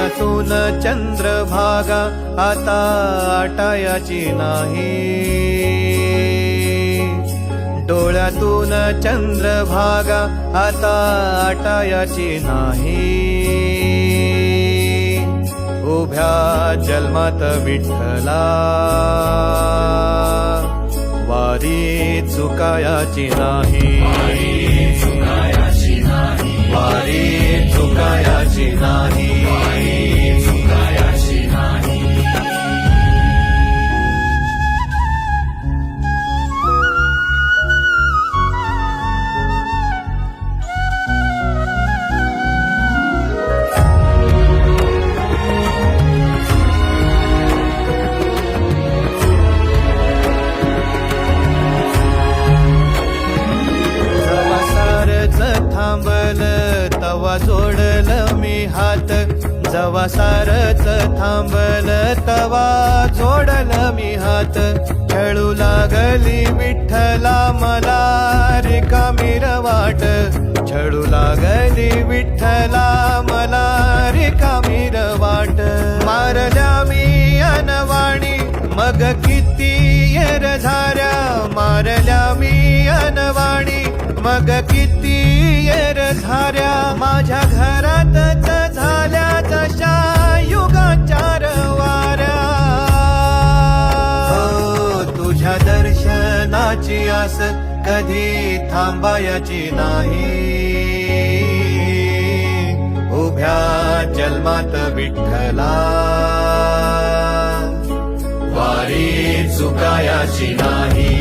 डोळ्यातून चंद्रभागा आता आटायाची नाही, डोळ्यातून चंद्रभागा आता आटायाची नाही। उभ्या जन्मात विठ्ठला वारी चुकायाची नाही, वारी चुकायाची नाही। थांबल तवा जोडल मी हात, जवा सारच थांबल तवा जोडल मी हात। खेळू लागली विठ्ठला मला रिकामी वाट, छळू लागली विठ्ठला मला रिकामी वाट। मारल्या मी अनवाणी मग किती येर झाऱ्या, मारल्या मी अनवाणी मग किती येर झाऱ्या। माझ्या घरातच झाल्या जशा युगाचार वाऱ्या। हो तुझ्या दर्शनाची आस कधी थांबायची नाही, उभ्या जन्मात विठ्ठला वारी चुकायाची नाही।